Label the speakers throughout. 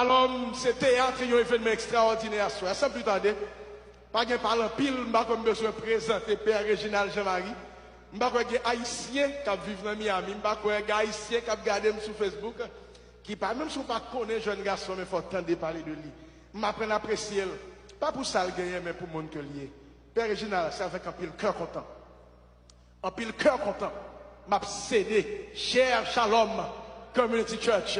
Speaker 1: Alors, c'est théâtre, il y a un événement extraordinaire. Sans plus tarder, pas de parler pile, je n'ai pas besoin de présenter Père Réginald Jean-Marie. Je n'ai pas de Haïtiens qui vivent dans Miami. Je n'ai pas de Haïtiens qui regardent sur Facebook. Qui pas même si on ne connaît pas jeune garçon, mais il faut entendre parler de lui. Je m'apprends à apprécier. Pas pour ça le gagner, mais pour le monde que lié. Père Réginald, c'est avec un pile cœur content. Un pile cœur content. M'a cédé, cher Shalom Community Church,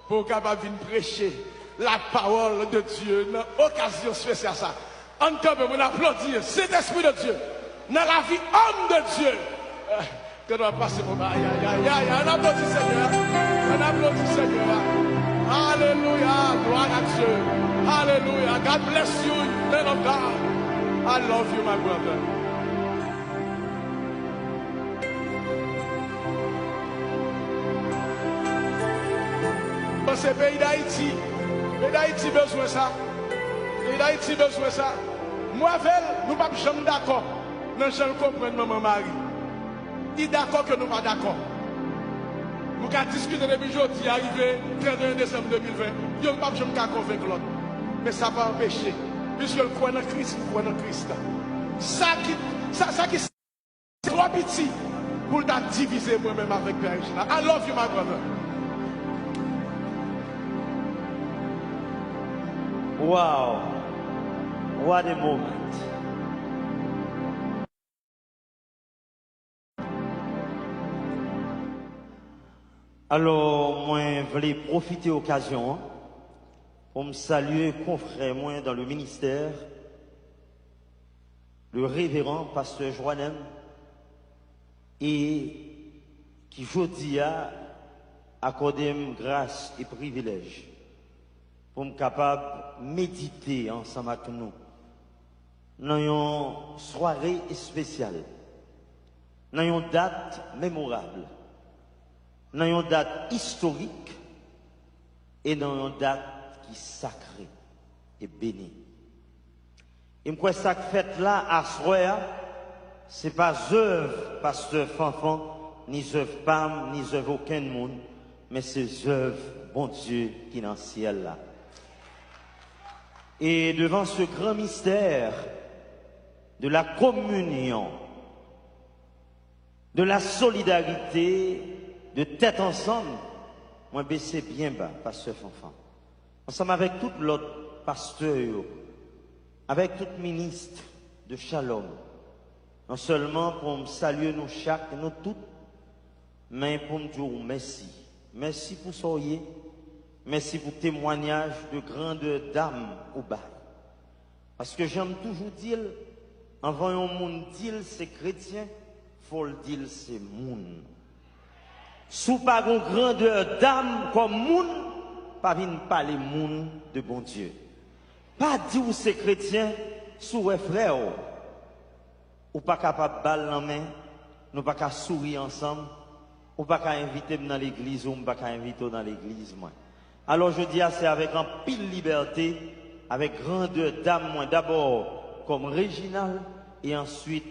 Speaker 1: pour capable venir prêcher la parole de Dieu dans l'occasion spéciale ça. En tant que vous applaudissez cet esprit de Dieu dans la vie homme de Dieu. Que doit passer pour aïe aïe aïe aïe. On applaudit Seigneur. On applaudit Seigneur. Alléluia. Gloire à Dieu. Alléluia. God bless you, man of God. I love you, my brother. C'est le pays d'Haïti. Le pays d'Haïti besoin de ça. Le pays d'Haïti besoin de ça. Moi, nous ne sommes pas jamais d'accord. Nous ne sommes pas comprendre maman Marie. Il est d'accord que nous ne sommes pas d'accord. Nous avons discuté depuis aujourd'hui, arrivé 31 décembre 2020. Nous ne sommes pas jamais convaincre l'autre. Mais ça va empêcher. Puisque le croit dans Christ, il croit dans Christ. Ça qui est trop petit pour diviser moi-même avec Père Réginald. I love you, my brother.
Speaker 2: Wow, what a moment. Alors, moi, je voulais profiter de l'occasion pour me saluer confrère moi dans le ministère, le révérend pasteur Joannem, et qui aujourd'hui a accordé grâce et privilège pour me capable de méditer ensemble avec nous dans une soirée spéciale, dans une date mémorable, dans une date historique et dans une date qui est sacrée et bénie. Et je crois que cette fête-là, à soir, ce n'est pas œuvre pasteur Fanfan, ni œuvre Pam, ni œuvre aucun monde, mais c'est œuvre bon Dieu qui est dans le ciel là. Et devant ce grand mystère de la communion, de la solidarité, de tête ensemble, moi baissé bien bas, pasteur Fanfan. Ensemble avec tout l'autre pasteur, avec tout ministre de Shalom. Non seulement pour me saluer nous chaque, nous toutes, mais pour me dire merci. Merci pour soyez. Merci pour le témoignage de grandes dames au bail. Parce que j'aime toujours dire, avant un monde dire c'est chrétien, faut le dire c'est monde. Sous pas une grandeur d'âme comme monde, pas venir parler monde de bon Dieu. Pas dire c'est chrétien, sous un frère, ou pas capable de balle en main, nous pas qu'à sourire ensemble, ou pas qu'à inviter dans l'église, ou pas qu'à inviter dans l'église, moi. Alors je dis, c'est avec un pile liberté, avec grandeur d'âme, moi d'abord comme Réginald, et ensuite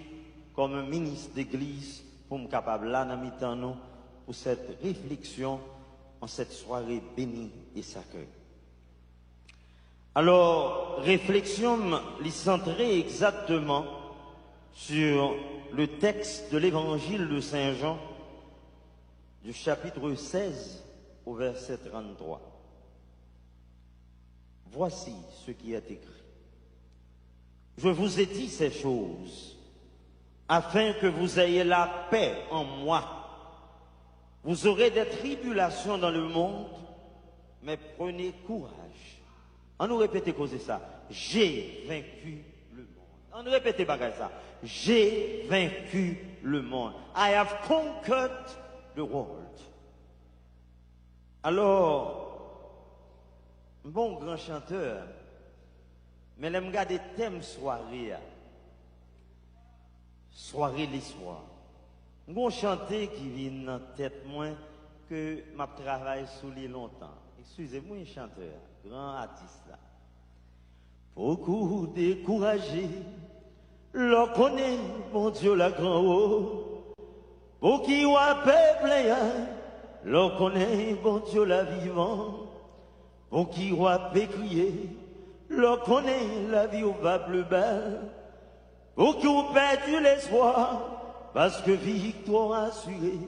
Speaker 2: comme ministre d'église, pour me capable là, dans mi-temps, nous, pour cette réflexion en cette soirée bénie et sacrée. Alors, réflexion, centrée exactement sur le texte de l'évangile de Saint Jean, du chapitre 16 au verset 33. Voici ce qui est écrit. Je vous ai dit ces choses afin que vous ayez la paix en moi. Vous aurez des tribulations dans le monde, mais prenez courage. On nous répète causer ça. J'ai vaincu le monde. On nous répète bagage ça. J'ai vaincu le monde. I have conquered the world. Alors, bon grand chanteur, mais l'aime garder thème soirée. Soirée l'histoire. Bon chanter qui vient dans tête moins que m'a travaillé sous lui longtemps. Excusez-moi, un chanteur, grand artiste là. Beaucoup découragé, l'on connaît, mon Dieu, la grand haut. Pour qui ou a peuple, l'on connaît, bon Dieu, la vivant. pour qui roi peut crier, l'on connaît la vie ou va plus belle, pour qui on perdu l'espoir, parce que victoire assurée,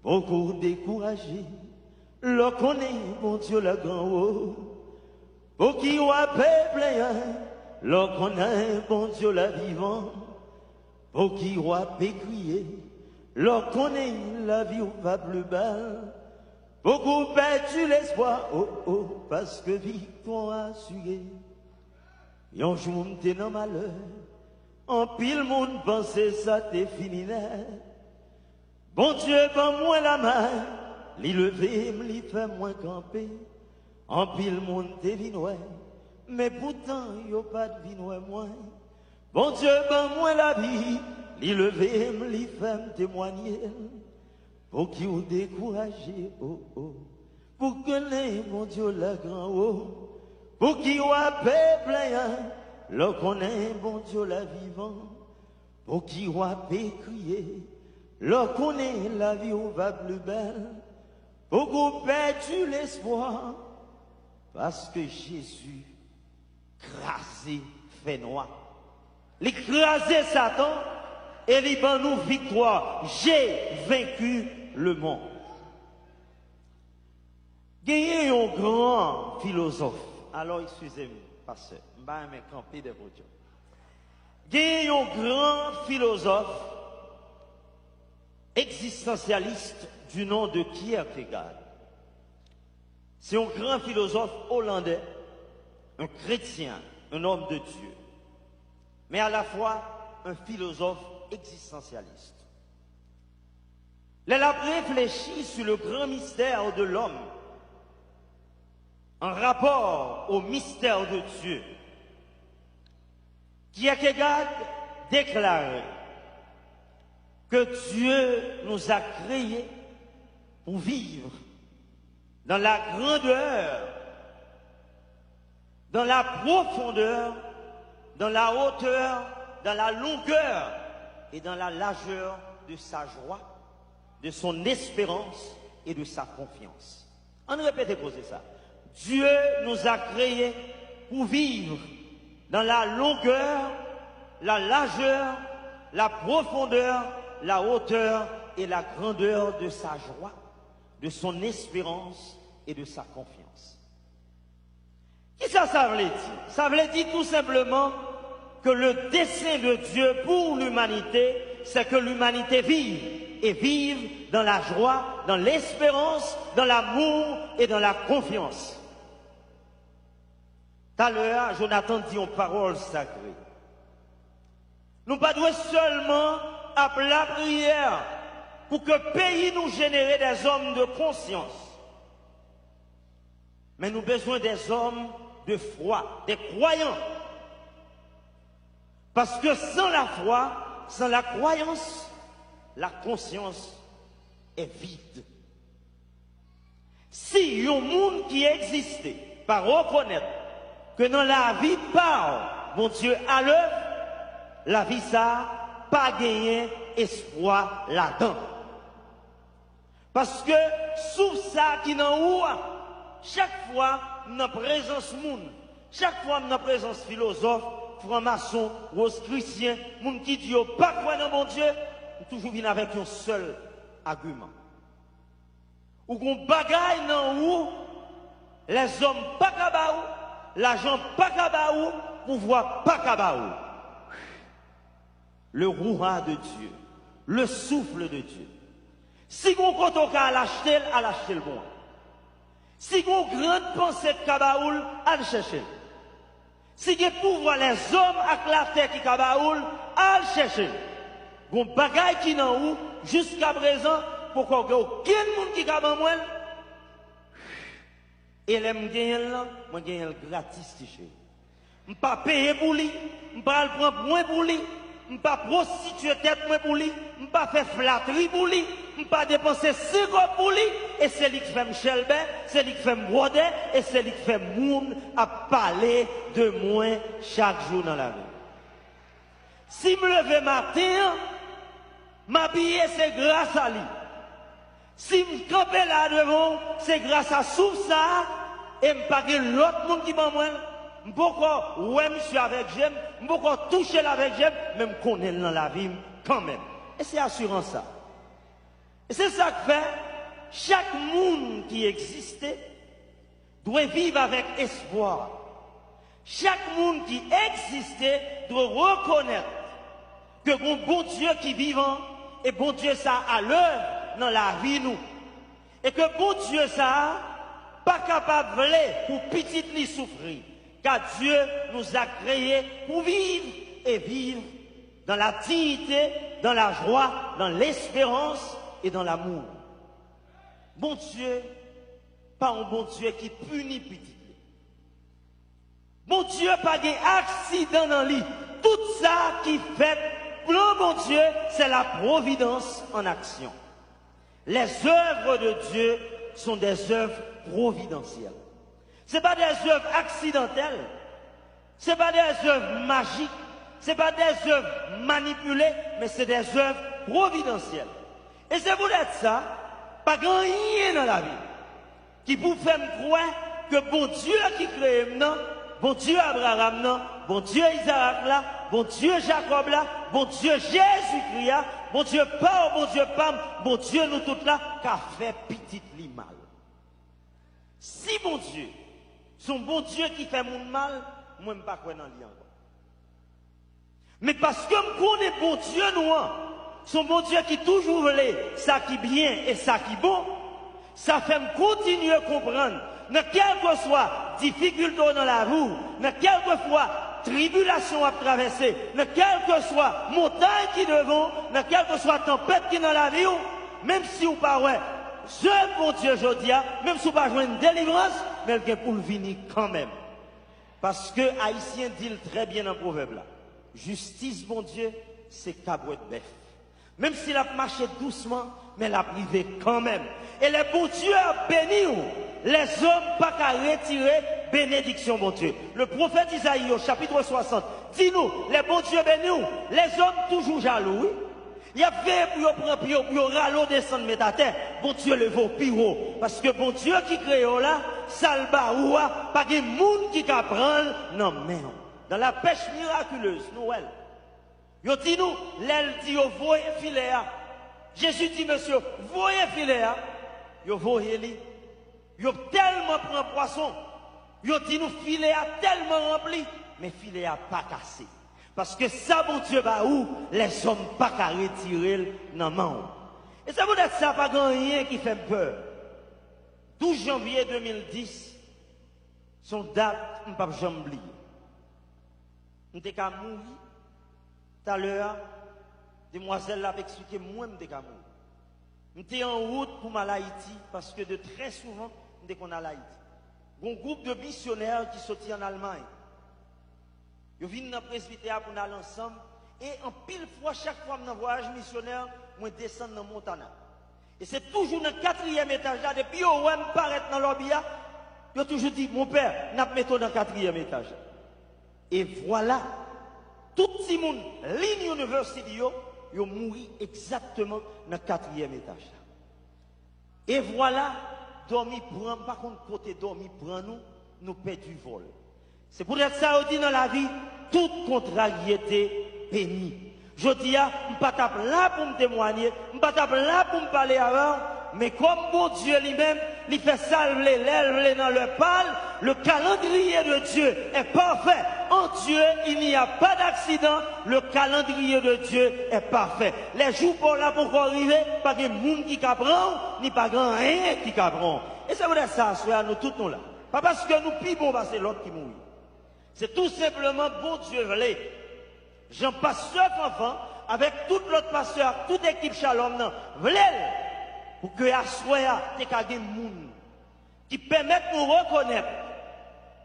Speaker 2: pour qu'on découragé, l'on connaît, mon Dieu, la grand haut, pour qui roi peut plein, l'on connaît, mon Dieu, la vivant, pour qui roi peut crier, l'on connaît la vie ou va plus belle, beaucoup perdu l'espoir, oh oh, parce que victoire assurée. Et un jour, m'était dans malheur, en pile monde pensait ça t'est fini net. Bon Dieu, ban moi la main, l'y lever, m'y fait moins camper. En pile monde t'est vinoé, mais pourtant, y'a pas de vinoé moins. Bon Dieu, ban moi la vie, l'y lever, m'y fait témoigner. Pour qui vous découragez, oh oh, pour connaître, mon Dieu, le grand haut, pour qui vous appelez plein, le connaît, mon Dieu, la vivant, pour qui vous appelez crier, le connaît, la vie où va plus belle, pour que vous perdu l'espoir, parce que Jésus, crasé, fait noir. L'écraser Satan, et il ban nous victoire. J'ai vaincu le monde. Il y a un grand philosophe. Alors, excusez-moi, pasteur. Je vais me camper de votre. Il y a un grand philosophe existentialiste du nom de Kierkegaard. C'est un grand philosophe hollandais, un chrétien, un homme de Dieu, mais à la fois un philosophe existentialiste. Il a réfléchi sur le grand mystère de l'homme en rapport au mystère de Dieu. Kierkegaard déclare que Dieu nous a créés pour vivre dans la grandeur, dans la profondeur, dans la hauteur, dans la longueur et dans la largeur de sa joie, de son espérance et de sa confiance. On répète causer ça. Dieu nous a créés pour vivre dans la longueur, la largeur, la profondeur, la hauteur et la grandeur de sa joie, de son espérance et de sa confiance. Qu'est-ce que ça veut dire? Ça veut dire tout simplement que le dessein de Dieu pour l'humanité, c'est que l'humanité vive, et vive dans la joie, dans l'espérance, dans l'amour et dans la confiance. Tout à l'heure, Jonathan dit une parole sacrée. Nous ne devons pas seulement appeler la prière pour que le pays nous génère des hommes de conscience, mais nous avons besoin des hommes de foi, des croyants. Parce que sans la foi, sans la croyance, la conscience est vide. Si il y a un monde qui existait, par reconnaître que dans la vie par mon Dieu à l'œuvre, la vie ça pas gagné espoir là-dedans. Parce que sous ça qui n'en haut, chaque fois dans présence monde, chaque fois dans présence philosophe, franc-maçon, rose chrétien, monde qui dit pas quoi dans mon Dieu, toujours vient avec un seul argument. Ou qu'on bagaille dans où les hommes pas kabaou, l'argent pas kabaou, pouvoir pas kabaou. Le rouha de Dieu, le souffle de Dieu. Si on compte au cas à l'acheter le bon. Si on grande pensée de kabaoul, à le chercher. Si on pouvoir les hommes avec la terre qui kabaoul, à le chercher. Bon bagaille qui n'en ou jusqu'à présent pour qu'on ait aucun monde qui kabaoul moi. Et les m'gagne là, moi gagne gratis tiché. M'pas payer pour lui, m'pas prendre moins pour lui. Je ne pas prostituer tête pour lui, je ne pas faire flatterie pour lui, je ne pas dépenser 5 euros pour lui, et c'est lui qui fait Michel Ben, c'est lui qui fait Brodet, et c'est lui qui fait Moun à parler de moi chaque jour dans la vie. Si je me lève matin, m'habiller c'est grâce à lui. Si je me campe là devant, c'est grâce à sous ça, et m'pas l'autre monde qui m'a moi, m'poko ouais monsieur avec j'aime, m'poko toucher avec j'aime, même connaître dans la vie quand même. Et c'est assurant ça. Et c'est ça que fait chaque monde qui existait doit vivre avec espoir. Chaque monde qui existait doit reconnaître que bon Dieu qui vivant et bon Dieu ça à l'œuvre dans la vie nous. Et que bon Dieu ça pas capable pour petit lui souffrir. Car Dieu nous a créés pour vivre et vivre dans la dignité, dans la joie, dans l'espérance et dans l'amour. Bon Dieu, pas un bon Dieu qui punit petit. Bon Dieu, pas d'accident dans lui. Tout ça qui fait plan bon Dieu, c'est la providence en action. Les œuvres de Dieu sont des œuvres providentielles. Ce n'est pas des œuvres accidentelles. Ce n'est pas des œuvres magiques. Ce n'est pas des œuvres manipulées, mais c'est des œuvres providentielles. Et c'est pour être ça, pas grand rien dans la vie qui vous fait me croire que bon Dieu qui crée maintenant, bon Dieu Abraham là, bon Dieu Isaac là, bon Dieu Jacob là, bon Dieu Jésus-Christ là, bon Dieu Père, bon Dieu Pam, bon Dieu nous tous là, qu'a fait petit li mal. Si bon Dieu, son bon Dieu qui fait mon mal, moi je ne pas croire dans lui encore. Mais parce que je connais bon Dieu nous, son bon Dieu qui toujours voulait ça qui bien et ça qui bon, ça fait me continuer à comprendre. Dans quelle que soit difficulté dans la roue, dans quelle que soit tribulation à traverser, dans quelle que soit montagne qui devant, dans quelle que soit tempête qui dans la vie, même si vous pas ouais, je bon Dieu je dis, même si vous pas jouer une délivrance, mais elle pour le venir quand même. Parce que Haïtien dit très bien dans le proverbe là. Justice, bon Dieu, c'est cabouette bœuf. Même s'il a marché doucement, mais l'a privé quand même. Et les bon Dieu a béni, les hommes pas qu'à retirer bénédiction, bon Dieu. Le prophète Isaïe, au chapitre 60, dit-nous, les bons dieux bénis, les hommes toujours jaloux, oui. Il y a fait pour prendre, pour râler descendre, mettre à terre. Bon Dieu le vaut pire. Parce que bon Dieu qui crée là, salba ou pas de monde qui prend, non, mais dans la pêche miraculeuse, Noël. Yo dit nous, l'aile dit, yo voyez filet. Jésus dit, monsieur, voyez filet. Yo voyez li. Yo tellement prend poisson. Yo dit nous, filet a tellement rempli, mais filet a pas cassé. Parce que ça, bon Dieu, bah où les hommes pas qu'à retirer dans la main. Et ça vous dit ça, pas grand rien qui fait peur. 12 janvier 2010, son date, je ne peux pas jamais oublier. Je suis mourir. Tout à l'heure, demoiselle l'a expliqué, moi, je suis mourir. J'étais en route pour mal Haïti, parce que de très souvent, je suis en Haïti. Il y a un groupe de missionnaires qui sont en Allemagne. Ils viennent dans le presbytère pour nous aller ensemble. Et en pile fois, chaque fois que je voyage missionnaire, je descends dans le Montana. Et c'est toujours dans le 4e étage là, depuis que je parais dans le lobby, je toujours dit, mon père, nous mettons dans le 4e étage. Et voilà, tout le monde, ligne university, ils ont mouru exactement dans le 4e étage là. Et voilà, dormi prend, par contre, côté dormi prend nous perdons du vol. C'est pour être ça, on dit dans la vie, toute contrariété bénie. Je dis, je ne suis pas là pour me témoigner, je ne suis pas là pour me parler avant, mais comme mon Dieu lui-même, il fait salver l'aile dans le pâle, le calendrier de Dieu est parfait. En Dieu, il n'y a pas d'accident, le calendrier de Dieu est parfait. Les jours pour là pour arriver, pas de monde qui capron, ni pas grand rien qui capron. Et c'est vrai ça, soyons nous tous nous là. Pas parce que nous pibons, c'est l'autre qui mourit. C'est tout simplement bon Dieu voulait. Jean pasteur enfant, avec tout l'autre pasteur, toute équipe Shalom, voulait pour que à soya des monde qui permettent de nous reconnaître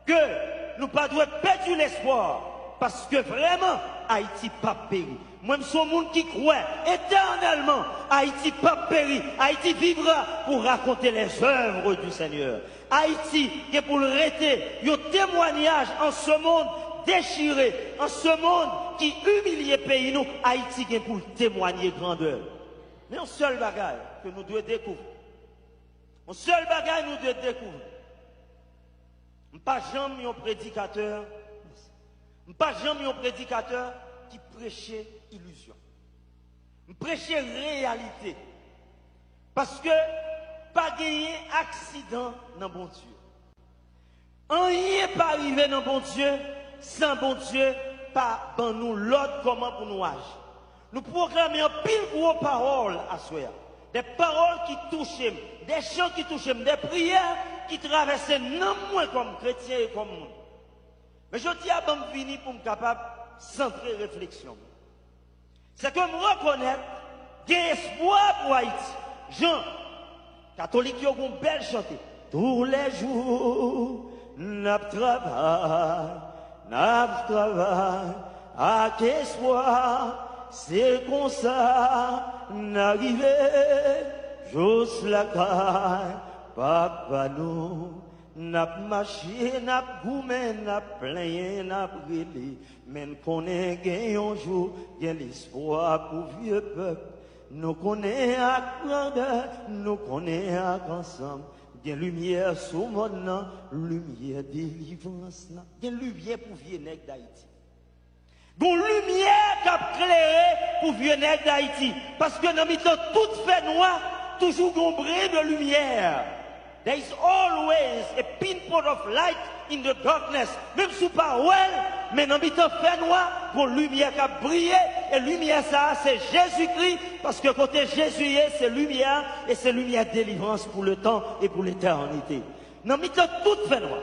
Speaker 2: que nous pas devons perdre l'espoir parce que vraiment Haïti pas péri. Moi, je suis un monde qui croit éternellement Haïti pas péri. Haïti vivra pour raconter les œuvres du Seigneur. Haïti est pour le rester, un témoignage en ce monde déchiré, en ce monde qui humilie le pays, nous, Haïti est pour témoigner grandeur. Mais un seul bagage que nous devons découvrir. Un seul bagage nous devons découvrir. Pas jamais un prédicateur, pas jamais un prédicateur qui prêchait illusion. Prêchait réalité. Parce que pas gagner accident dans bon Dieu. Rien pas arrivé dans bon Dieu sans bon Dieu pas dans nous l'ordre comment pour nous agir. Nous proclamons un pile gros paroles à soi. Des paroles qui touchent, des chants qui touchent, des prières qui traversent non moins comme chrétien et comme monde. Mais je dis à bon fini pour me capable de centrer réflexion. C'est que me reconnaître qu'il y a espoir pour Haïti. Jean, catholique, qui ont une belle chanté. Tous les jours, n'a travail, avec espoir. C'est comme ça, n'arrive, j'ose la caille, papa nous, n'a marché, n'a goumé, n'a plein, n'a brûlé, mais nous connaissons un jour, il y a l'espoir pour vieux peuple, nous connaissons à grandeur, nous connaissons ensemble, il y a lumière sous mon nom, lumière délivrance, il y a lumière pour vieux nègres d'Haïti. Une lumière qui a éclairé pour vieux nègres d'Haïti. Parce que dans le temps, tout fait noir, toujours un brin de lumière. There is always a pinpoint of light in the darkness. Même sous pas well, mais dans le temps fait noir, une lumière qui a brillé. Et lumière ça, c'est Jésus-Christ. Parce que côté Jésus, c'est lumière. Et c'est lumière délivrance pour le temps et pour l'éternité. Dans le temps, tout fait noir.